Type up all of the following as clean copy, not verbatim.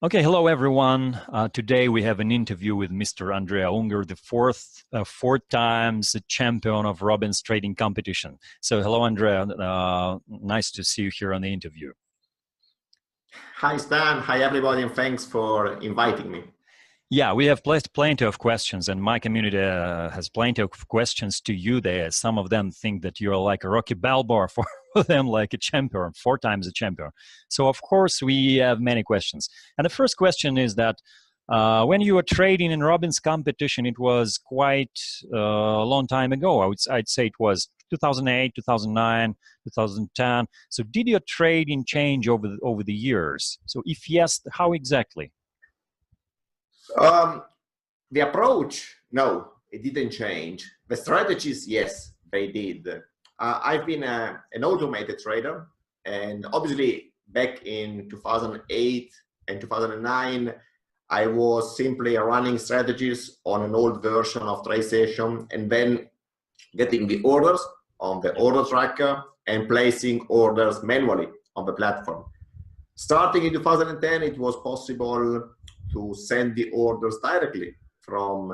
Okay, hello everyone. Today we have an interview with Mr. Andrea Unger, the four times champion of Robbins trading competition. So hello Andrea, nice to see you here on the interview. Hi Stan, hi everybody, and thanks for inviting me. Yeah, we have plenty of questions, and my community has plenty of questions to you there. Some of them think that you're like a Rocky Balboa, for them like a champion, four times a champion. So of course we have many questions. And the first question is that when you were trading in Robbins competition, it was quite a long time ago. I'd say it was 2008, 2009, 2010. So did your trading change over the years? So if yes, how exactly? The approach, no, it didn't change. The strategies, yes, they did. I've been an automated trader, and obviously back in 2008 and 2009, I was simply running strategies on an old version of TradeStation and then getting the orders on the order tracker and placing orders manually on the platform. Starting in 2010, it was possible to send the orders directly from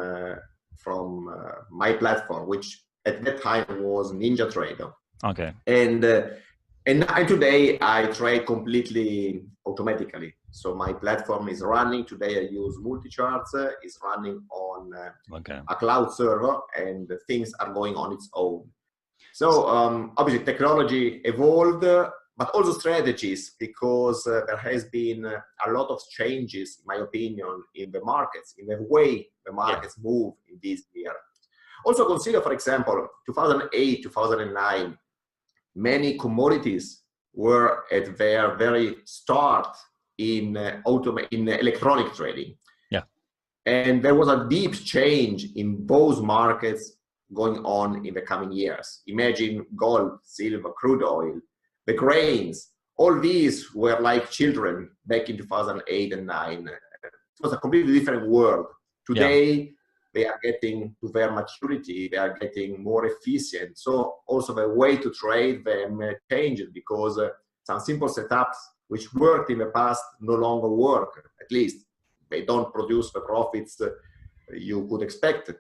my platform, which at that time was NinjaTrader. Okay. And today I trade completely automatically. So my platform is running today. I use multi-charts. It's running on a cloud server, and things are going on its own. So obviously technology evolved, but also strategies, because there has been a lot of changes, in my opinion, in the markets, in the way the markets move in this year. Also consider, for example, 2008, 2009, many commodities were at their very start in electronic trading. Yeah. And there was a deep change in both markets going on in the coming years. Imagine gold, silver, crude oil, the grains, all these were like children back in 2008 and 2009. It was a completely different world. Today, they are getting to their maturity, they are getting more efficient. So also the way to trade them changed, because some simple setups which worked in the past no longer work. At least they don't produce the profits you could expect.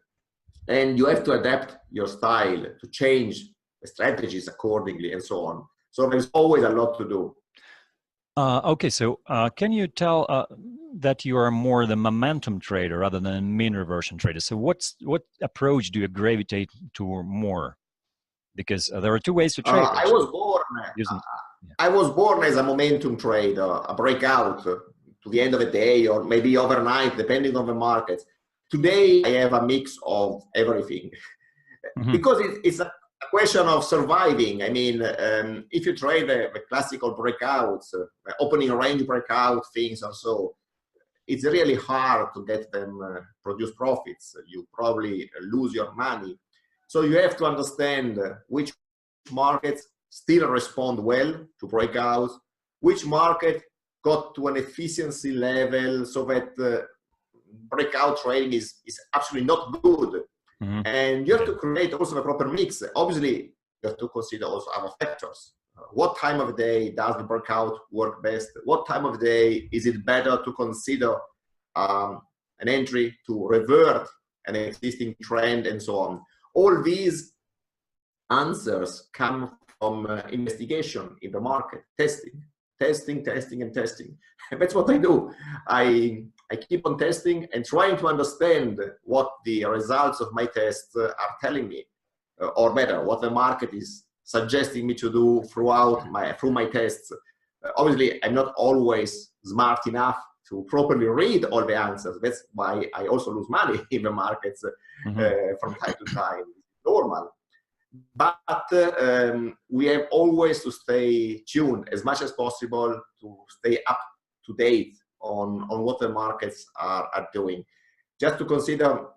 And you have to adapt your style to change the strategies accordingly and so on. So there's always a lot to do. Okay, so can you tell that you are more the momentum trader rather than a mean reversion trader? So what approach do you gravitate to more? Because there are two ways to trade. I was born as a momentum trader, a breakout to the end of the day, or maybe overnight, depending on the market. Today, I have a mix of everything, because it's a question of surviving. I mean, if you trade the classical breakouts, opening range breakout things or so, it's really hard to get them produce profits. You probably lose your money. So you have to understand which markets still respond well to breakouts, which market got to an efficiency level so that breakout trading is absolutely not good. And you have to create also the proper mix. Obviously, you have to consider also other factors. What time of day does the breakout work best? What time of day is it better to consider an entry to revert an existing trend and so on? All these answers come from investigation in the market, testing. And that's what I do. I keep on testing and trying to understand what the results of my tests are telling me, or better, what the market is suggesting me to do through my tests. Obviously, I'm not always smart enough to properly read all the answers. That's why I also lose money in the markets from time to time. It's normal. But we have always to stay tuned as much as possible to stay up to date on what the markets are doing. Just to consider,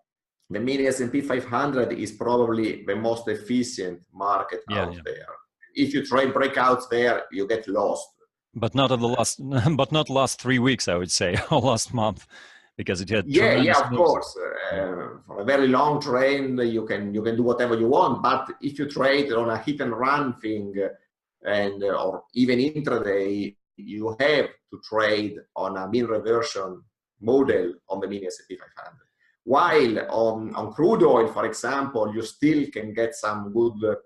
the mini S&P 500 is probably the most efficient market out there. If you trade breakouts there, you get lost. But not in the last 3 weeks, I would say, or last month, because it had of course. For a very long trend, you can do whatever you want. But if you trade on a hit and run thing, or even intraday, you have to trade on a mean reversion model on the mini S&P 500. While on crude oil, for example, you still can get some good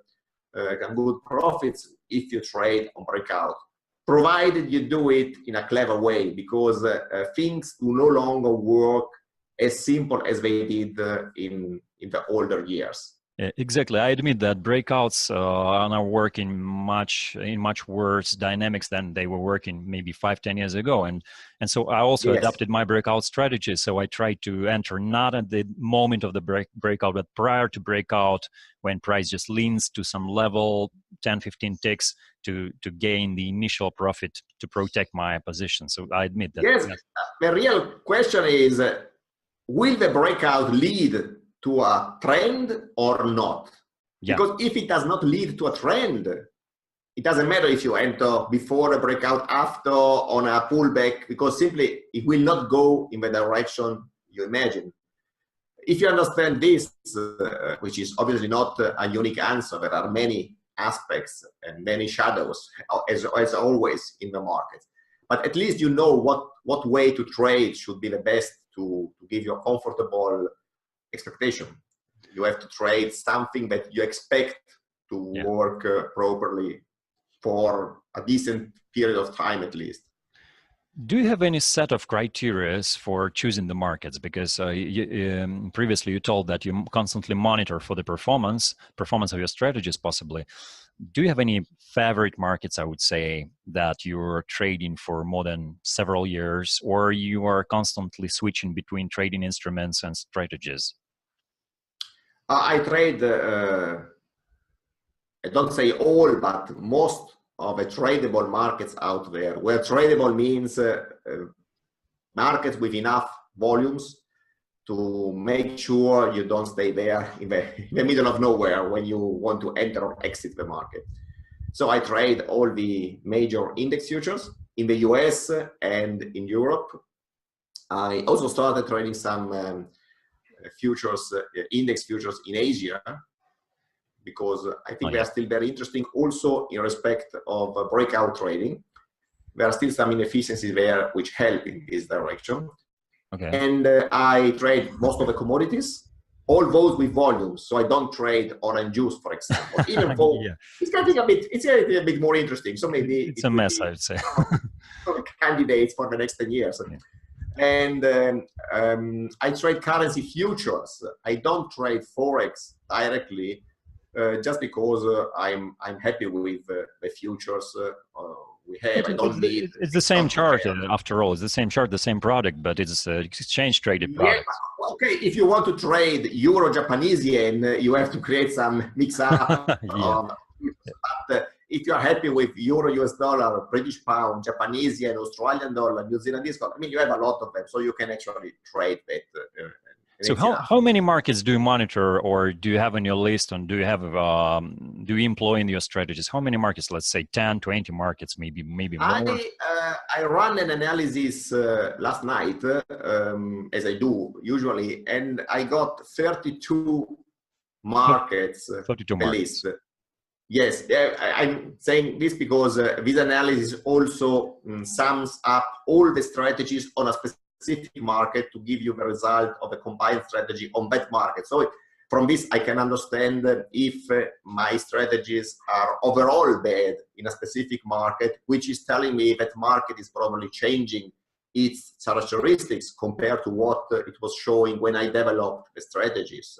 profits if you trade on breakout, provided you do it in a clever way, because things do no longer work as simple as they did in the older years. Exactly. I admit that breakouts are now working much worse dynamics than they were working maybe 5-10 years ago. And so I also adapted my breakout strategy. So I tried to enter not at the moment of the breakout, but prior to breakout, when price just leans to some level, 10-15 ticks, to gain the initial profit to protect my position. So I admit that. Yes, the real question is, will the breakout lead to a trend or not? Yeah. Because if it does not lead to a trend, it doesn't matter if you enter before a breakout, after, on a pullback, because simply it will not go in the direction you imagine. If you understand this, which is obviously not a unique answer, there are many aspects and many shadows, as always in the market. But at least you know what way to trade should be the best to give you a comfortable expectation. You have to trade something that you expect to work properly for a decent period of time at least. Do you have any set of criteria for choosing the markets? Because previously you told that you constantly monitor for the performance of your strategies possibly. Do you have any favorite markets, I would say, that you're trading for more than several years, or you are constantly switching between trading instruments and strategies? I trade, I don't say all, but most of the tradable markets out there, where tradable means markets with enough volumes to make sure you don't stay there in the middle of nowhere when you want to enter or exit the market. So I trade all the major index futures in the US and in Europe. I also started trading some futures, index futures in Asia, because I think they are still very interesting also in respect of breakout trading. There are still some inefficiencies there which help in this direction. Okay. And I trade most of the commodities, all those with volumes. So I don't trade orange juice, for example. Even though it's getting a bit more interesting. So maybe it's a mess, I would say. Candidates for the next 10 years. Yeah. And I trade currency futures. I don't trade Forex directly, just because I'm happy with the futures we have. I don't need. It's the same chart after all. It's the same chart, the same product, but it's exchange traded product. Yeah, okay, if you want to trade Euro Japanese yen, you have to create some mix up. But if you're happy with Euro, US dollar, British pound, Japanese yen, Australian dollar, New Zealandese dollar, I mean, you have a lot of them, so you can actually trade that. So how many markets do you monitor, or do you have on your list, and do you have do you employ in your strategies? How many markets? Let's say 10, 20 markets, maybe more. I ran an analysis last night, as I do usually, and I got 32 markets. 32 markets. List. Yes, I'm saying this because this analysis also sums up all the strategies on a specific market to give you the result of a combined strategy on that market. So from this, I can understand if my strategies are overall bad in a specific market, which is telling me that market is probably changing its characteristics compared to what it was showing when I developed the strategies.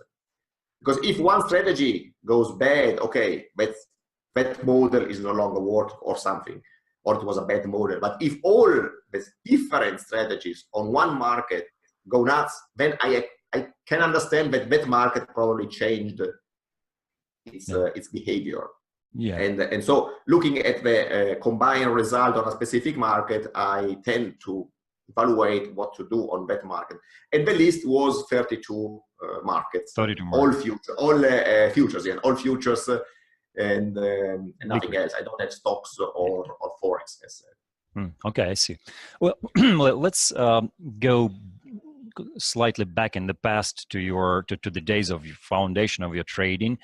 Because if one strategy goes bad, okay, that model is no longer working or something, or it was a bad model. But if all the different strategies on one market go nuts, then I can understand that that market probably changed its behavior. Yeah. And so looking at the combined result of a specific market, I tend to evaluate what to do on that market. And the list was 32 markets. 32 markets. All futures, yeah, all futures. And nothing else. I don't have stocks or Forex. Okay, I see. Well, let's go slightly back in the past to the days of your foundation of your trading.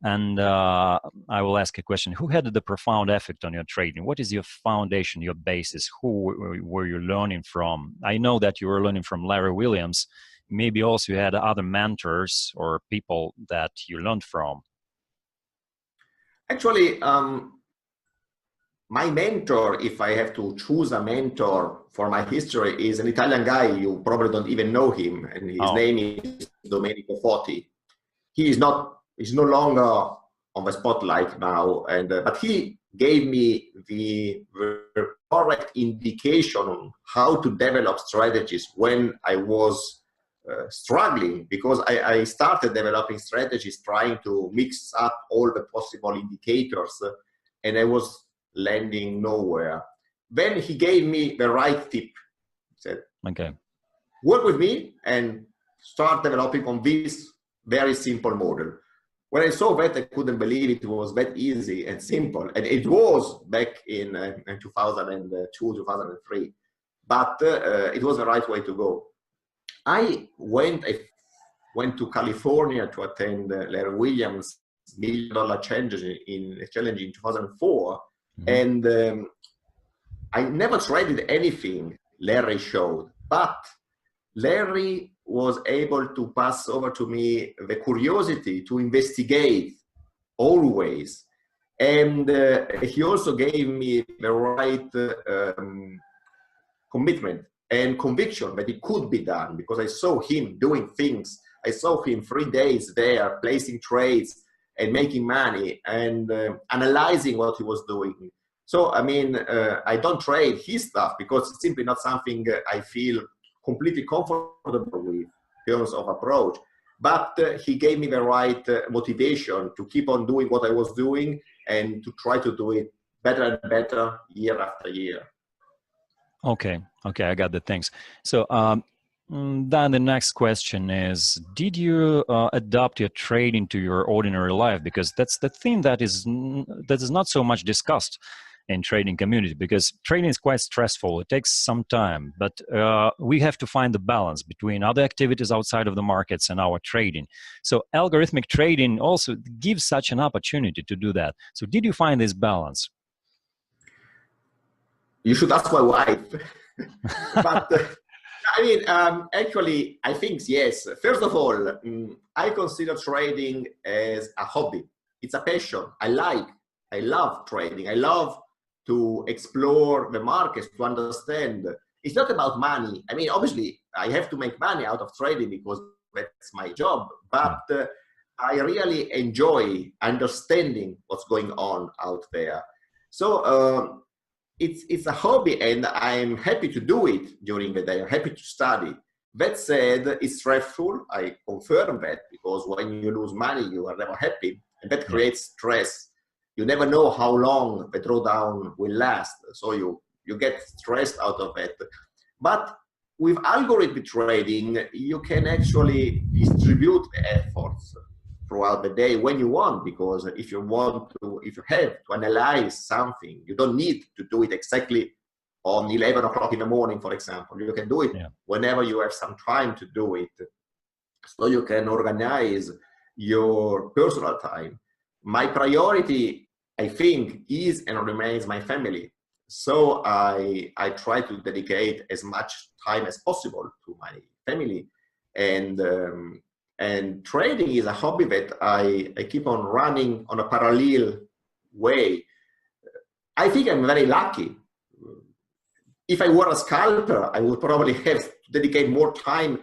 And I will ask a question. Who had the profound effect on your trading? What is your foundation, your basis? Who were you learning from? I know that you were learning from Larry Williams. Maybe also you had other mentors or people that you learned from. Actually, my mentor, if I have to choose a mentor for my history, is an Italian guy. You probably don't even know him, and his name is Domenico Foti. He's no longer on the spotlight now, and but he gave me the correct indication on how to develop strategies when I was struggling, because I started developing strategies trying to mix up all the possible indicators, and I was landing nowhere. Then he gave me the right tip. He said, okay, work with me and start developing on this very simple model. When I saw that, I couldn't believe it was that easy and simple. And it was back in 2002, 2003. But it was the right way to go. I went to California to attend Larry Williams' $1 million challenge in 2004. And I never traded anything Larry showed, but Larry was able to pass over to me the curiosity to investigate always. And he also gave me the right commitment and conviction that it could be done, because I saw him doing things. I saw him 3 days there placing trades and making money and analyzing what he was doing. So, I mean, I don't trade his stuff because it's simply not something I feel completely comfortable with in terms of approach. But he gave me the right motivation to keep on doing what I was doing and to try to do it better and better year after year. Okay, I got the thanks. So, then the next question is, did you adapt your trading to your ordinary life? Because that's the thing that is not so much discussed in trading community, because trading is quite stressful. It takes some time, but we have to find the balance between other activities outside of the markets and our trading. So algorithmic trading also gives such an opportunity to do that. So did you find this balance? You should ask my wife. But I mean, actually, I think yes. First of all, I consider trading as a hobby. It's a passion. I love trading. I love to explore the markets, to understand. It's not about money. I mean, obviously, I have to make money out of trading because that's my job. But I really enjoy understanding what's going on out there. So it's a hobby, and I'm happy to do it during the day. I'm happy to study. That said, it's stressful. I confirm that, because when you lose money, you are never happy, and that creates stress. You never know how long the drawdown will last, so you get stressed out of it. But with algorithmic trading, you can actually distribute the efforts throughout the day when you want, because if you have to analyze something, you don't need to do it exactly on 11 o'clock in the morning, for example. You can do it whenever you have some time to do it. So you can organize your personal time. My priority, I think, is and remains my family. So I try to dedicate as much time as possible to my family. And trading is a hobby that I keep on running on a parallel way. I think I'm very lucky. If I were a scalper, I would probably have to dedicate more time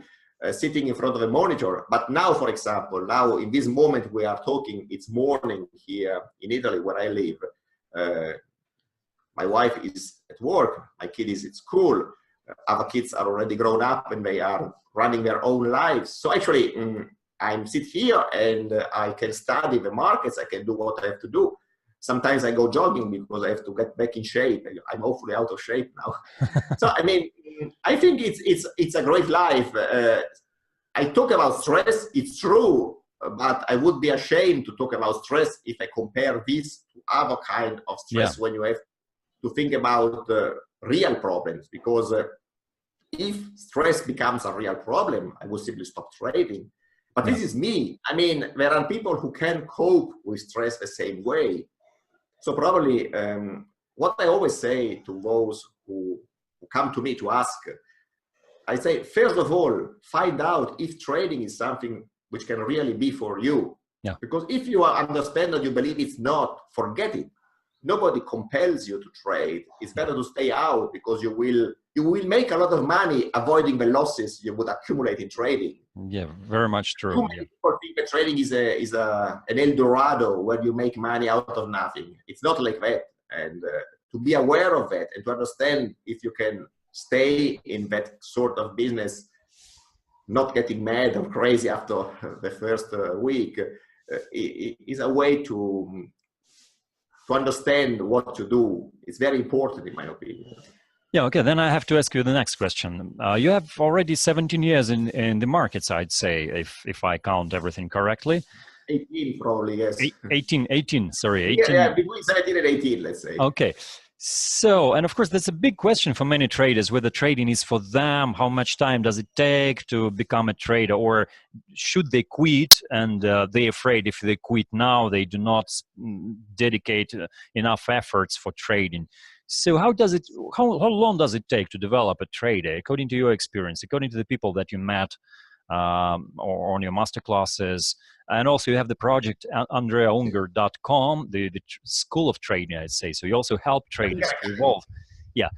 sitting in front of a monitor. But now, for example, now in this moment we are talking, it's morning here in Italy where I live. My wife is at work, my kid is at school, other kids are already grown up and they are running their own lives. So actually, I sit here and I can study the markets, I can do what I have to do. Sometimes I go jogging because I have to get back in shape. I'm awfully out of shape now. So, I mean, I think it's a great life. I talk about stress, it's true, but I would be ashamed to talk about stress if I compare this to other kind of stress when you have to think about real problems. Because if stress becomes a real problem, I would simply stop trading. But this is me. I mean, there are people who can cope with stress the same way. So probably what I always say to those who come to me to ask, I say, first of all, find out if trading is something which can really be for you. Yeah. Because if you understand that you believe it's not, forget it. Nobody compels you to trade. It's better to stay out, because you will make a lot of money avoiding the losses you would accumulate in trading. Yeah, very much true. Too many people think that trading is an El Dorado where you make money out of nothing. It's not like that. And to be aware of that and to understand if you can stay in that sort of business, not getting mad or crazy after the first week, is a way to understand what to do. It's very important, in my opinion. Yeah, okay, then I have to ask you the next question. You have already 17 years in the markets, I'd say, if I count everything correctly. 18 probably, yes. 18, sorry. 18. Yeah, between 17 and 18, let's say. Okay. So, and of course, that's a big question for many traders, whether trading is for them, how much time does it take to become a trader, or should they quit, and they're afraid if they quit now, they do not dedicate enough efforts for trading. So how long does it take to develop a trader, according to your experience, according to the people that you met or on your masterclasses? And also you have the project AndreaUnger.com, the school of trading, I'd say. So you also help traders to evolve. Yeah,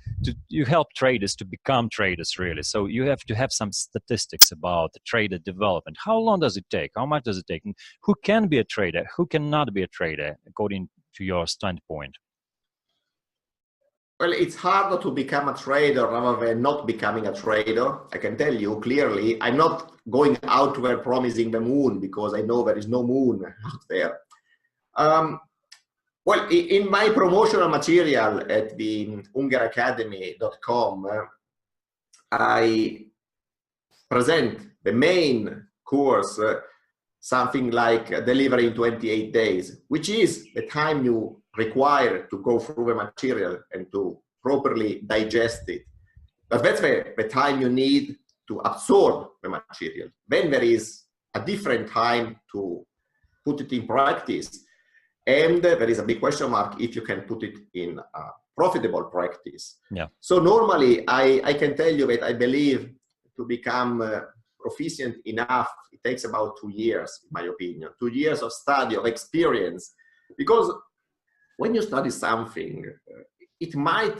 you help traders to become traders, really. So you have to have some statistics about the trader development. How long does it take? How much does it take? And who can be a trader? Who cannot be a trader, according to your standpoint? Well, it's harder to become a trader rather than not becoming a trader. I can tell you clearly, I'm not going out there promising the moon, because I know there is no moon out there. Well, in my promotional material at the ungeracademy.com, I present the main course, something like Delivery in 28 days, which is the time you require to go through the material and to properly digest it. But that's the time you need to absorb the material. Then there is a different time to put it in practice. And there is a big question mark if you can put it in profitable practice. Yeah. So normally I can tell you that I believe to become proficient enough, it takes about 2 years, in my opinion, 2 years of study, of experience. Because when you study something, it might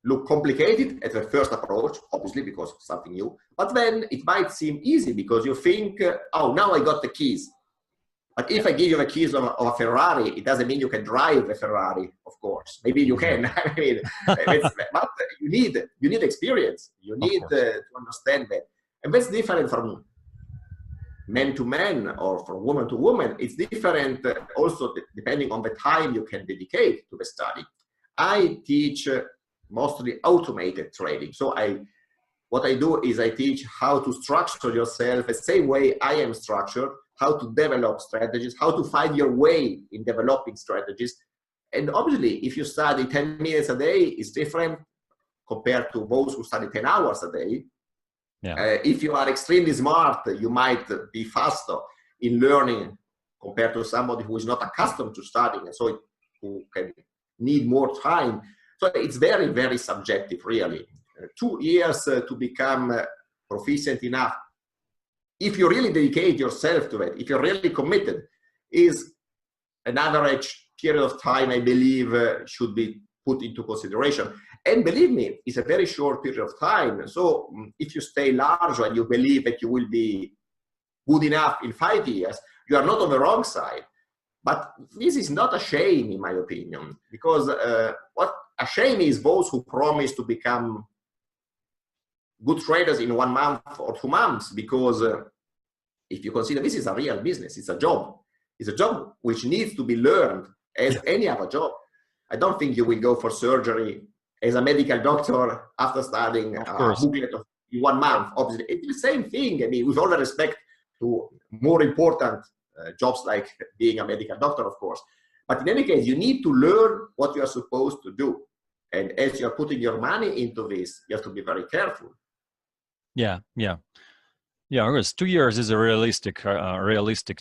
look complicated at the first approach, obviously because it's something new, but then it might seem easy because you think, oh, now I got the keys. But if I give you the keys of a Ferrari, it doesn't mean you can drive a Ferrari, of course. Maybe you can. I mean, but you need experience. You need to understand that. And that's different from man to man or from woman to woman. It's different also depending on the time you can dedicate to the study. I teach mostly automated trading. So what I do is I teach how to structure yourself the same way I am structured, how to develop strategies, how to find your way in developing strategies. And obviously, if you study 10 minutes a day, it's different compared to those who study 10 hours a day. Yeah. If you are extremely smart, you might be faster in learning compared to somebody who is not accustomed to studying, and so who can need more time. So it's very, very subjective, really. 2 years to become proficient enough, if you really dedicate yourself to it, if you're really committed, is an average period of time, I believe, should be put into consideration. And believe me, it's a very short period of time. So if you stay large and you believe that you will be good enough in 5 years, you are not on the wrong side. But this is not a shame, in my opinion, because what a shame is those who promise to become good traders in 1 month or 2 months, because if you consider this is a real business, it's a job. It's a job which needs to be learned as any other job. I don't think you will go for surgery as a medical doctor after studying a booklet in 1 month. Obviously, it's the same thing. I mean, with all the respect to more important jobs like being a medical doctor, of course. But in any case, you need to learn what you are supposed to do. And as you're putting your money into this, you have to be very careful. Yeah, yeah. Yeah, because 2 years is a realistic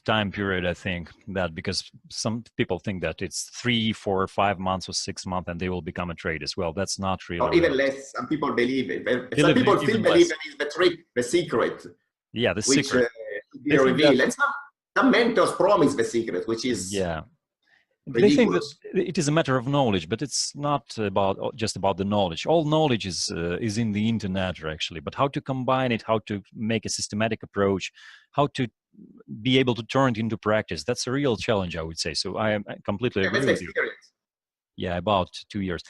time period, I think, that because some people think that it's 3, 4, 5 months or 6 months and they will become a trader as well. That's not really Or even realistic. less. Some people believe it. Some people still Even believe less. that is the trick, the secret, Yeah, the which secret. should be They think that, revealed. And some mentors promise the secret, which is yeah, they think that ridiculous. it is a matter of knowledge, but it's not about just about the knowledge. All knowledge is in the internet, actually. But how to combine it, how to make a systematic approach, how to be able to turn it into practice—that's a real challenge, I would say. So I completely Yeah, agree that's with you. experience. Yeah, about 2 years.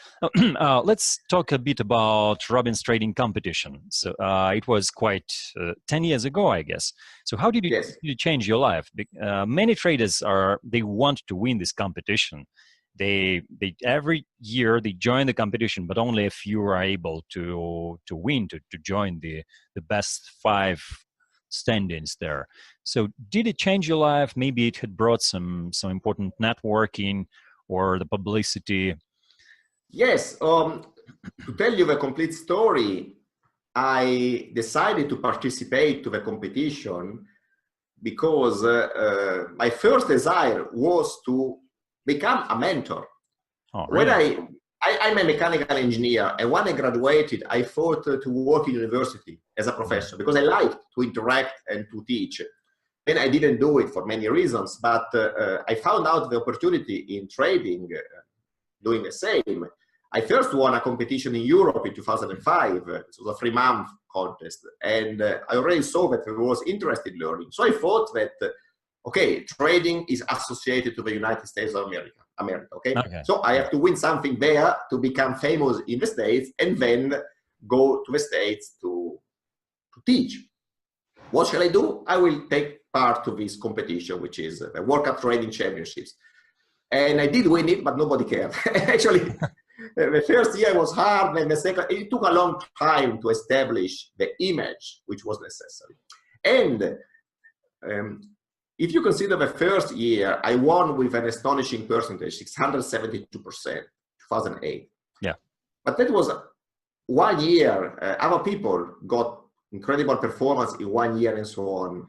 Let's talk a bit about Robbins trading competition. So it was quite 10 years ago, I guess. So how did Yes. you change your life? Many traders they want to win this competition. They every year they join the competition, but only a few are able to win, to join the best 5 standings there. So did it change your life? Maybe it had brought some important networking or the publicity. Yes. To tell you the complete story, I decided to participate to the competition because my first desire was to become a mentor. Oh, When really? I'm a mechanical engineer, and when I graduated, I thought to work in university as a professor because I liked to interact and to teach. Then I didn't do it for many reasons, but I found out the opportunity in trading, doing the same. I first won a competition in Europe in 2005. It was a 3-month contest, and I already saw that I was interested in learning. So I thought that, okay, trading is associated to the United States of America, okay? So I have to win something there to become famous in the States and then go to the States to teach. What shall I do? I will take part to this competition, which is the World Cup Trading Championships. And I did win it, but nobody cared. Actually, the first year was hard, and the second, it took a long time to establish the image which was necessary. And if you consider the first year, I won with an astonishing percentage, 672%, 2008. Yeah. But that was 1 year. Other people got incredible performance in 1 year and so on.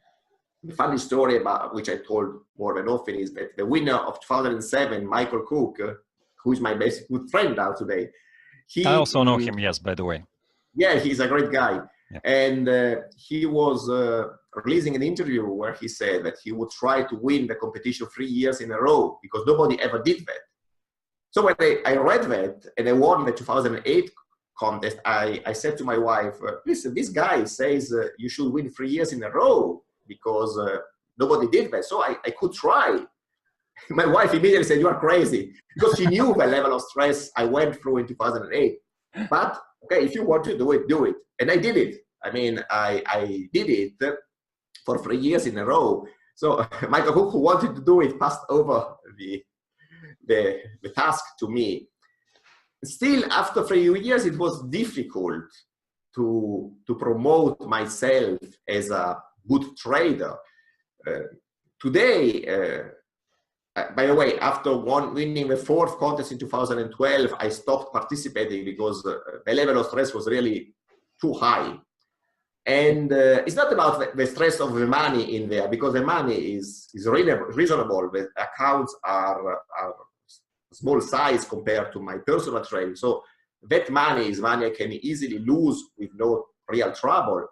The funny story about which I told more than often is that the winner of 2007, Michael Cook, who is my best good friend now today, I also know him, yes, by the way. Yeah, he's a great guy. Yeah. And he was releasing an interview where he said that he would try to win the competition 3 years in a row because nobody ever did that. So when I read that and I won the 2008 contest, I said to my wife, listen, this guy says you should win 3 years in a row because nobody did that. So I could try. My wife immediately said, you are crazy, because she knew the level of stress I went through in 2008. But okay, if you want to do it, do it. And I did it. I mean, I did it for 3 years in a row. So Michael Cook, who wanted to do it, passed over the task to me. Still, after 3 years, it was difficult to promote myself as a good trader. Today, by the way, after winning the 4th contest in 2012, I stopped participating because the level of stress was really too high. And it's not about the stress of the money in there, because the money is reasonable. The accounts are small size compared to my personal trading. So that money is money I can easily lose with no real trouble.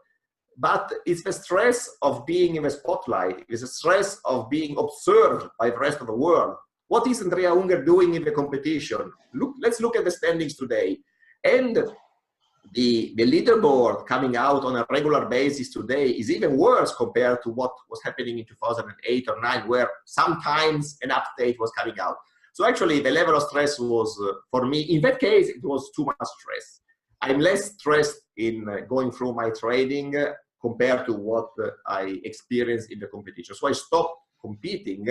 But it's the stress of being in the spotlight. It's the stress of being observed by the rest of the world. What is Andrea Unger doing in the competition? Let's look at the standings today. And the leaderboard coming out on a regular basis today is even worse compared to what was happening in 2008 or 2009, where sometimes an update was coming out. So actually, the level of stress was, for me, in that case, it was too much stress. I'm less stressed in going through my trading compared to what I experienced in the competition. So I stopped competing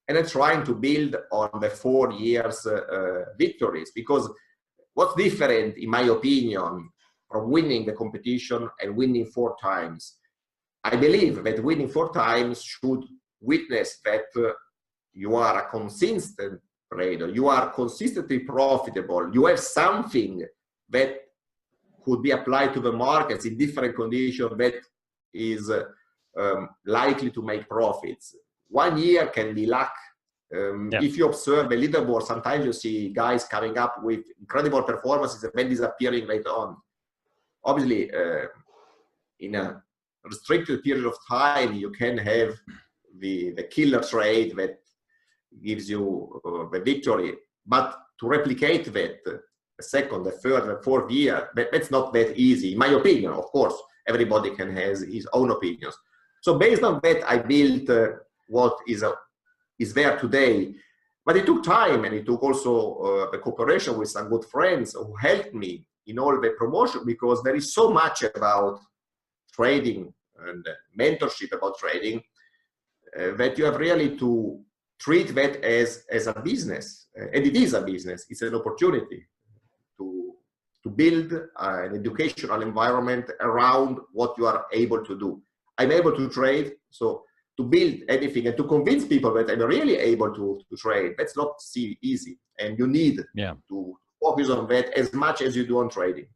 and I'm trying to build on the 4 years victories, because what's different, in my opinion, from winning the competition and winning 4 times? I believe that winning 4 times should witness that you are a consistent trader, you are consistently profitable, you have something that could be applied to the markets in different conditions that is likely to make profits. 1 year can be luck. If you observe the leaderboard, sometimes you see guys coming up with incredible performances and then disappearing later on. Obviously, in a restricted period of time, you can have the killer trade that gives you the victory. But to replicate that the second, the third, the fourth year, that's not that easy, in my opinion. Of course, everybody can have his own opinions. So based on that, I built what is there today. But it took time, and it took also the cooperation with some good friends who helped me in all the promotion, because there is so much about trading and mentorship about trading that you have really to treat that as a business. And it is a business. It's an opportunity to build an educational environment around what you are able to do. I'm able to trade, so to build anything and to convince people that I'm really able to trade, that's not easy. And you need to focus on that as much as you do on trading.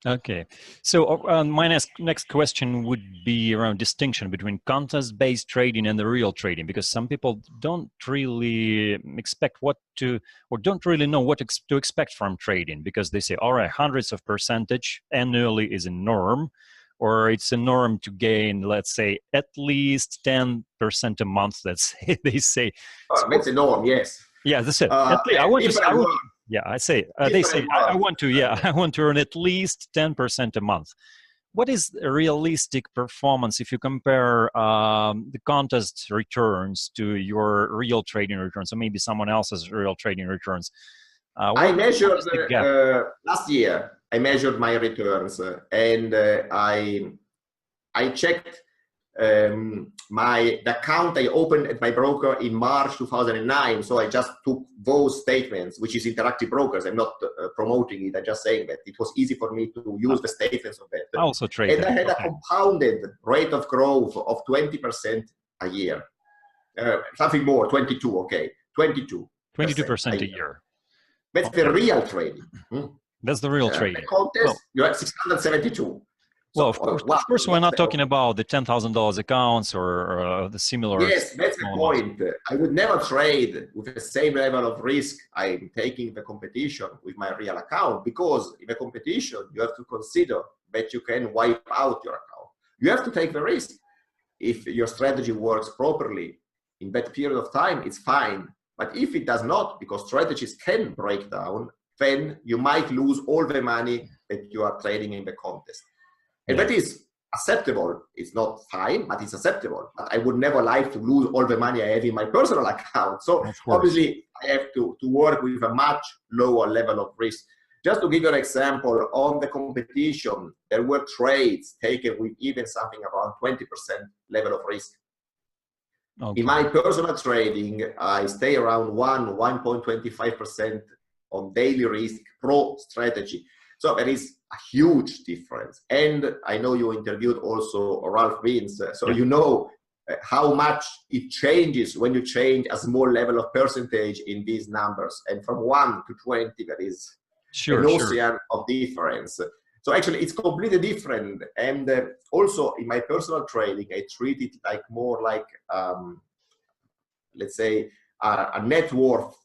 Okay. So my next question would be around distinction between contest-based trading and the real trading, because some people don't really expect what to, or don't really know what to expect from trading, because they say, all right, hundreds of percentage annually is a norm, or it's a norm to gain, let's say, at least 10% a month, let's say, they say. That's a norm, yes. Yeah, that's it. I say, they say, I want to earn at least 10% a month. What is a realistic performance if you compare the contest returns to your real trading returns, or maybe someone else's real trading returns? I measured last year. I measured my returns, and I checked the account I opened at my broker in March 2009. So I just took those statements, which is Interactive Brokers. I'm not promoting it. I'm just saying that it was easy for me to use the statements of that. I also traded. And I had a compounded rate of growth of 20% a year. Something more, 22, okay. 22% a year. That's the real trading. That's the real trading. The contest, you have 672. Well, of course, we're not talking about the $10,000 accounts or the similar. Yes, that's the point. I would never trade with the same level of risk I'm taking the competition with my real account, because in the competition, you have to consider that you can wipe out your account. You have to take the risk. If your strategy works properly in that period of time, it's fine. But if it does not, because strategies can break down, then you might lose all the money that you are trading in the contest. And that is acceptable. It's not fine, but it's acceptable. But I would never like to lose all the money I have in my personal account. So obviously, I have to work with a much lower level of risk. Just to give you an example, on the competition, there were trades taken with even something around 20% level of risk. Okay. In my personal trading, I stay around 1.25% on daily risk pro strategy. So there is a huge difference. And I know you interviewed also Ralph Vince, so you know how much it changes when you change a small level of percentage in these numbers. And from 1 to 20, there is an ocean of difference. So actually, it's completely different. And also in my personal trading, I treat it like more like, let's say, a net worth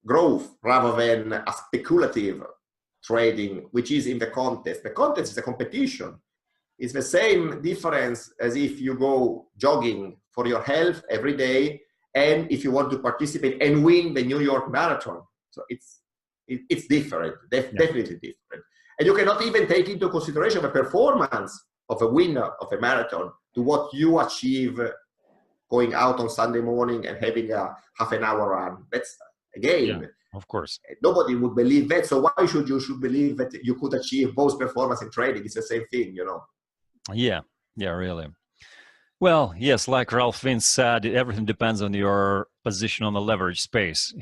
growth rather than a speculative trading, which is in the contest. The contest is a competition. It's the same difference as if you go jogging for your health every day, and if you want to participate and win the New York Marathon. So it's different, definitely different. And you cannot even take into consideration the performance of a winner of a marathon to what you achieve going out on Sunday morning and having a half an hour run. That's, again, of course, nobody would believe that. So why should you believe that you could achieve both performance in trading? It's the same thing, you know. Yeah, really. Well, yes, like Ralph Vince said, everything depends on your position on the leverage space.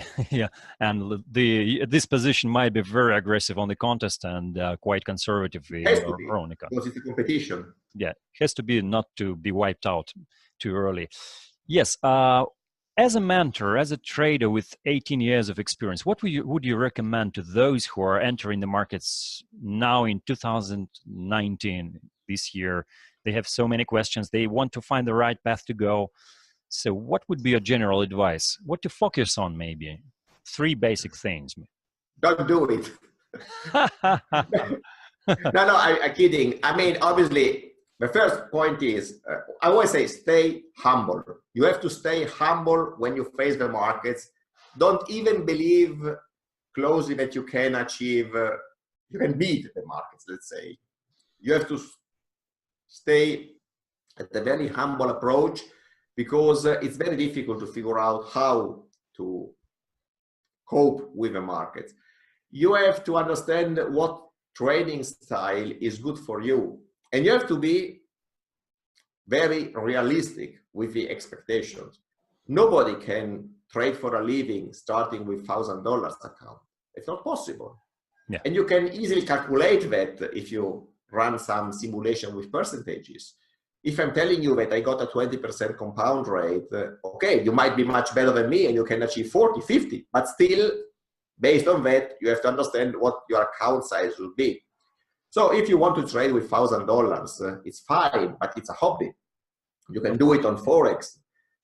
And this position might be very aggressive on the contest and quite conservative on the because it's a competition. Yeah, it has to be not to be wiped out too early. Yes. As a mentor, as a trader with 18 years of experience, what would you recommend to those who are entering the markets now in 2019, this year, They have so many questions. They want to find the right path to go. So what would be your general advice? What to focus on, maybe? 3 basic things. Don't do it. No, I'm kidding. I mean, obviously, the first point is, I always say, stay humble. You have to stay humble when you face the markets. Don't even believe closely that you can achieve, you can beat the markets, let's say. You have to stay at a very humble approach, because it's very difficult to figure out how to cope with the market. You have to understand what trading style is good for you, and you have to be very realistic with the expectations. Nobody can trade for a living starting with $1,000 account. It's not possible. Yeah. And you can easily calculate that if you run some simulation with percentages. If I'm telling you that I got a 20% compound rate, okay, you might be much better than me and you can achieve 40, 50, but still, based on that, you have to understand what your account size will be. So if you want to trade with $1,000, it's fine, but it's a hobby. You can do it on Forex,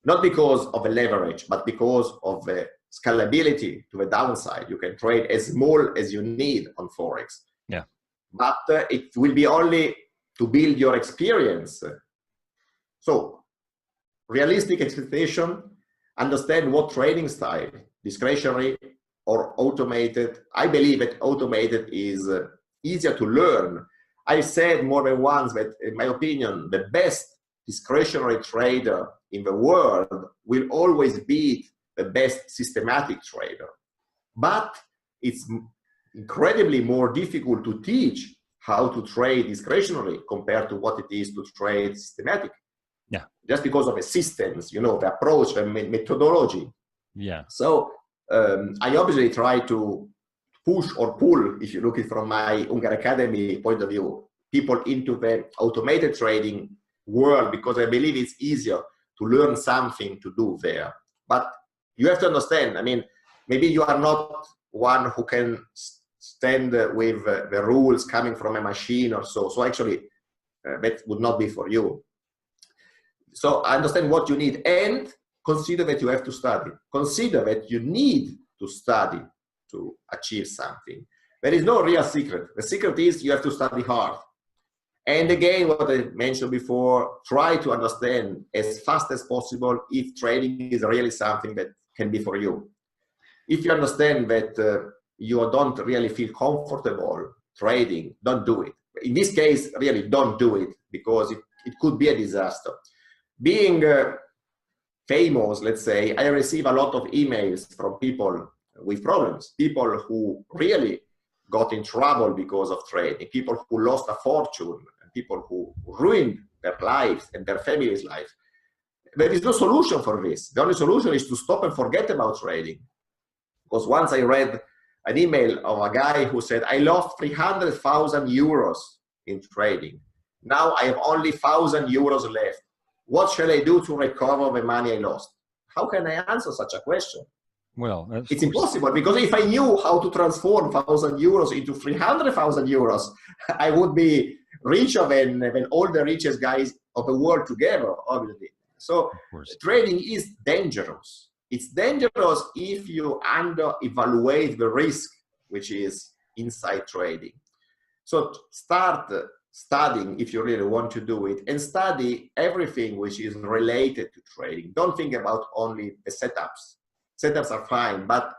not because of the leverage, but because of the scalability to the downside. You can trade as small as you need on Forex. Yeah. But it will be only to build your experience. So, realistic expectation, understand what trading style, discretionary or automated. I believe that automated is easier to learn. I said more than once that, in my opinion, the best discretionary trader in the world will always beat the best systematic trader. But it's incredibly more difficult to teach how to trade discretionary compared to what it is to trade systematic. Yeah. Just because of the systems, you know, the approach, the methodology. Yeah. So I obviously try to push or pull, if you look at it from my Unger Academy point of view, people into the automated trading world, because I believe it's easier to learn something to do there. But you have to understand, I mean, maybe you are not one who can stand with the rules coming from a machine or so. So actually, that would not be for you. So understand what you need and consider that you have to study. Consider that you need to study to achieve something. There is no real secret. The secret is you have to study hard. And again, what I mentioned before, try to understand as fast as possible if trading is really something that can be for you. If you understand that you don't really feel comfortable trading, don't do it. In this case, really don't do it, because it could be a disaster. Being famous, let's say, I receive a lot of emails from people with problems, people who really got in trouble because of trading, people who lost a fortune, people who ruined their lives and their family's life. There is no solution for this. The only solution is to stop and forget about trading. Because once I read an email of a guy who said, I lost 300,000 euros in trading. Now I have only 1,000 euros left. What shall I do to recover the money I lost? How can I answer such a question? Well, it's impossible, because if I knew how to transform 1,000 euros into 300,000 euros, I would be richer than all the richest guys of the world together, obviously. So trading is dangerous. It's dangerous if you under-evaluate the risk, which is inside trading. So start studying if you really want to do it, and study everything which is related to trading. Don't think about only the setups. Setups are fine, but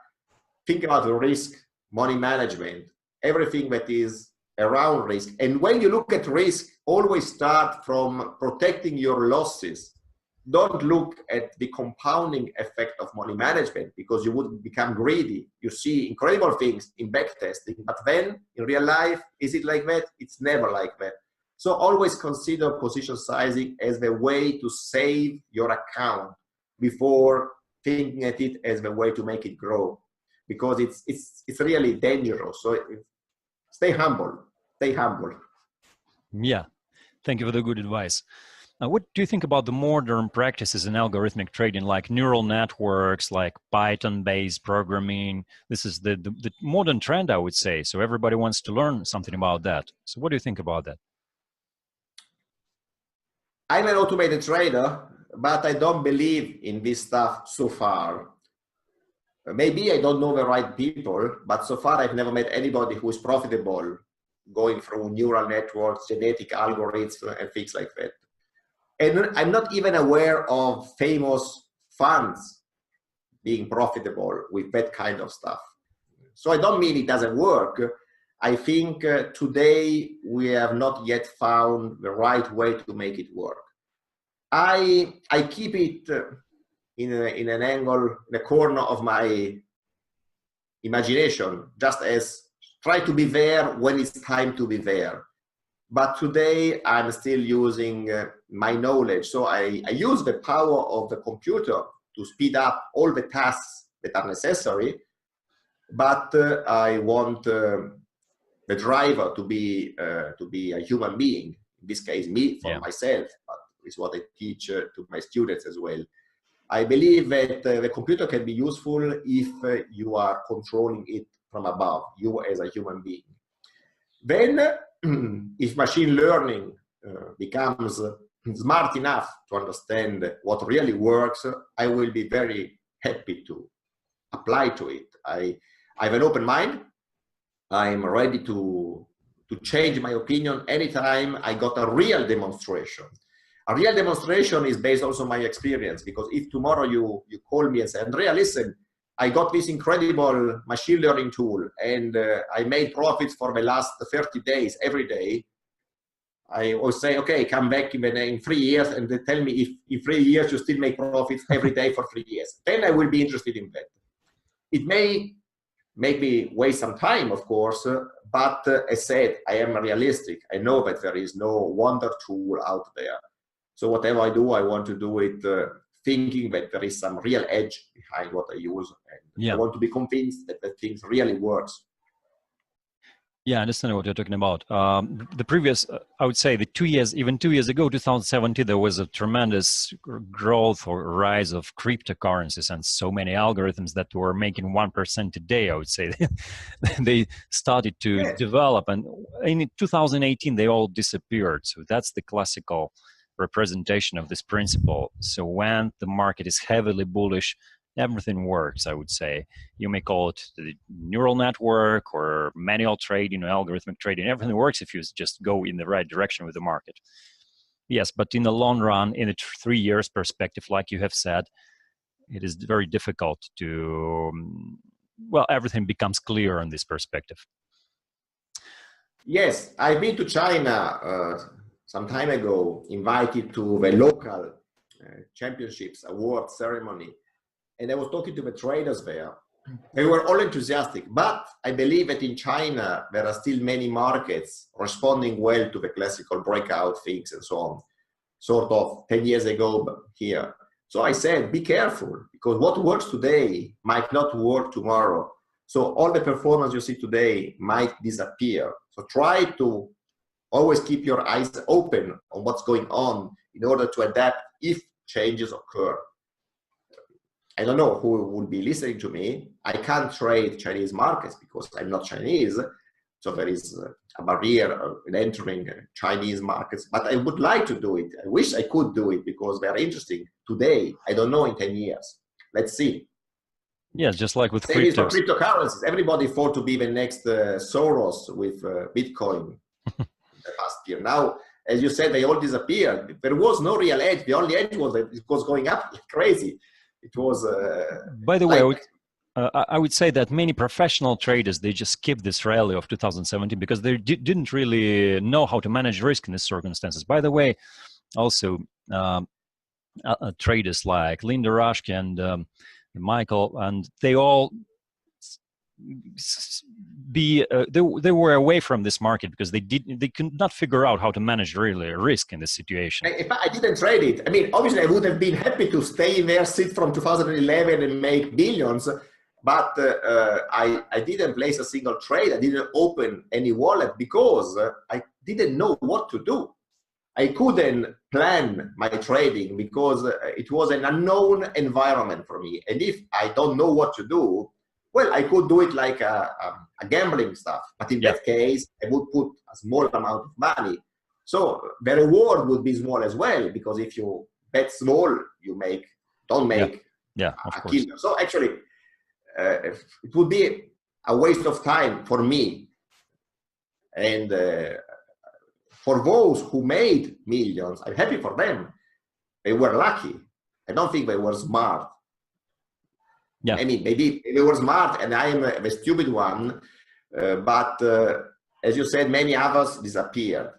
think about the risk, money management, everything that is around risk. And when you look at risk, always start from protecting your losses. Don't look at the compounding effect of money management, because you would become greedy. You see incredible things in backtesting, but then in real life, is it like that? It's never like that. So always consider position sizing as the way to save your account before thinking at it as the way to make it grow, because it's really dangerous. So stay humble, stay humble. Yeah, thank you for the good advice. What do you think about the modern practices in algorithmic trading, like neural networks, like Python-based programming? This is the modern trend, I would say. So everybody wants to learn something about that. So what do you think about that? I'm an automated trader, but I don't believe in this stuff so far. Maybe I don't know the right people, but so far I've never met anybody who is profitable going through neural networks, genetic algorithms, and things like that. And I'm not even aware of famous funds being profitable with that kind of stuff. So I don't mean it doesn't work. I think today we have not yet found the right way to make it work. I keep it in an angle, in a corner of my imagination, just as try to be there when it's time to be there. But today I'm still using my knowledge. So I use the power of the computer to speed up all the tasks that are necessary. But I want the driver to be a human being. In this case, me for myself, but it's what I teach to my students as well. I believe that the computer can be useful if you are controlling it from above, you as a human being. Then, if machine learning becomes smart enough to understand what really works, I will be very happy to apply to it. I have an open mind. I'm ready to change my opinion anytime I got a real demonstration. A real demonstration is based also on my experience, because if tomorrow you call me and say, Andrea, listen, I got this incredible machine learning tool and I made profits for the last 30 days every day, I always say, okay, come back in 3 years and they tell me if in 3 years you still make profits every day for 3 years. Then I will be interested in that. It may make me waste some time, of course, but as said, I am realistic. I know that there is no wonder tool out there. So whatever I do, I want to do it thinking that there is some real edge behind what I use. And I want to be convinced that the thing really works. Yeah, I understand what you're talking about. The previous, I would say, even 2 years ago, 2017, there was a tremendous growth or rise of cryptocurrencies and so many algorithms that were making 1% a day, I would say. They started to develop, and in 2018, they all disappeared. So that's the classical representation of this principle. So when the market is heavily bullish, everything works, I would say. You may call it the neural network or manual trading or algorithmic trading. Everything works if you just go in the right direction with the market. Yes, but in the long run, in a 3 years perspective, like you have said, it is very difficult to, well, everything becomes clear in this perspective. Yes, I've been to China some time ago, invited to the local championships, award ceremony. And I was talking to the traders there. They were all enthusiastic, but I believe that in China, there are still many markets responding well to the classical breakout things and so on, sort of 10 years ago here. So I said, be careful, because what works today might not work tomorrow. So all the performance you see today might disappear. So try to always keep your eyes open on what's going on in order to adapt if changes occur. I don't know who will be listening to me. I can't trade Chinese markets because I'm not Chinese. So there is a barrier in entering Chinese markets, but I would like to do it. I wish I could do it because they are interesting today. I don't know in 10 years. Let's see. Yeah, just like with cryptocurrencies. Everybody thought to be the next Soros with Bitcoin the past year. Now, as you said, they all disappeared. There was no real edge. The only edge was that it was going up like crazy. It was. By the way, I would say that many professional traders, they just skipped this rally of 2017 because they didn't really know how to manage risk in these circumstances. By the way, also traders like Linda Rashke and Michael, and they all they were away from this market because they could not figure out how to manage really risk in this situation. If I didn't trade it, I mean, obviously I would have been happy to stay there, sit from 2011 and make billions, but I didn't place a single trade. I didn't open any wallet because I didn't know what to do. I couldn't plan my trading because it was an unknown environment for me. And if I don't know what to do, well, I could do it like a gambling stuff. But in that case, I would put a small amount of money. So the reward would be small as well, because if you bet small, you don't make of a course. killer. So actually, it would be a waste of time for me. And for those who made millions, I'm happy for them. They were lucky. I don't think they were smart. Yeah. I mean, maybe they were smart and I am the stupid one. But as you said, many others disappeared.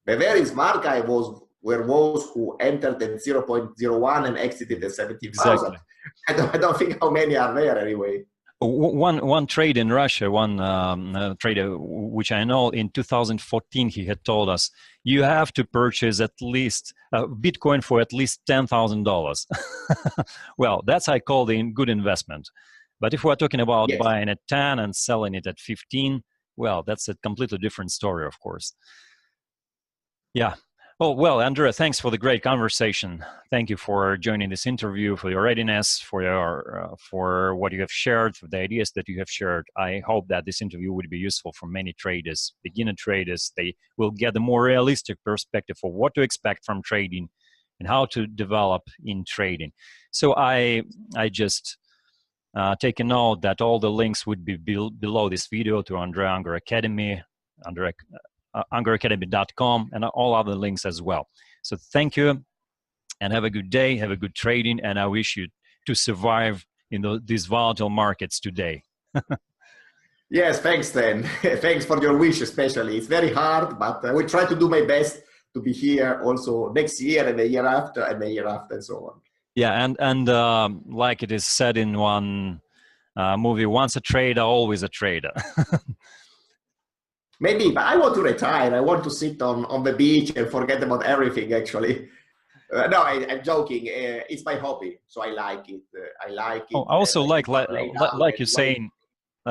The very smart guy were those who entered at 0.01 and exited at 17,000. Exactly. I don't think how many are there anyway. One trade in Russia, one trader which I know in 2014, he had told us, you have to purchase at least Bitcoin for at least $10,000. Well, that's I call the good investment. But if we're talking about buying at 10 and selling it at 15, well, that's a completely different story, of course. Yeah. Oh, well, Andrea, thanks for the great conversation. Thank you for joining this interview, for your readiness, for what you have shared, for the ideas that you have shared. I hope that this interview would be useful for many traders, beginner traders. They will get a more realistic perspective of what to expect from trading and how to develop in trading. So I just take a note that all the links would be below this video to Andrea Unger Academy, UngerAcademy.com, and all other links as well. So thank you, and have a good day, have a good trading, and I wish you to survive in these volatile markets today. Yes, thanks, Dan. Thanks for your wish, especially. It's very hard, but I will try to do my best to be here also next year and the year after and the year after and so on. Yeah, and like it is said in one movie, once a trader, always a trader. Maybe, but I want to retire. I want to sit on the beach and forget about everything, actually. No, I'm joking. It's my hobby, so I like it. I like it. Oh, I also like you're saying,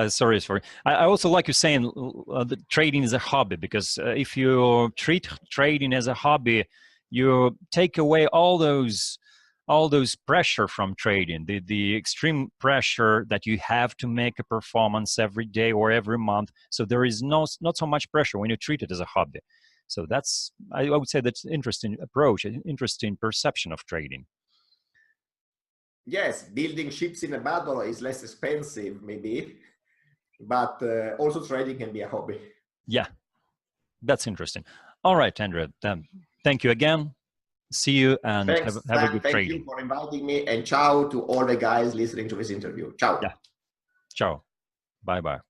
sorry. I also like you saying that trading is a hobby, because if you treat trading as a hobby, you take away all those pressure from trading, the extreme pressure that you have to make a performance every day or every month. So there is not so much pressure when you treat it as a hobby. So that's, I would say, that's an interesting approach, an interesting perception of trading. Yes, building ships in a battle is less expensive, maybe, but also trading can be a hobby. Yeah, that's interesting. All right, Andrea, thank you again. See you, and have a good trading. Thank you for inviting me, and ciao to all the guys listening to this interview. Ciao. Yeah. Ciao. Bye-bye.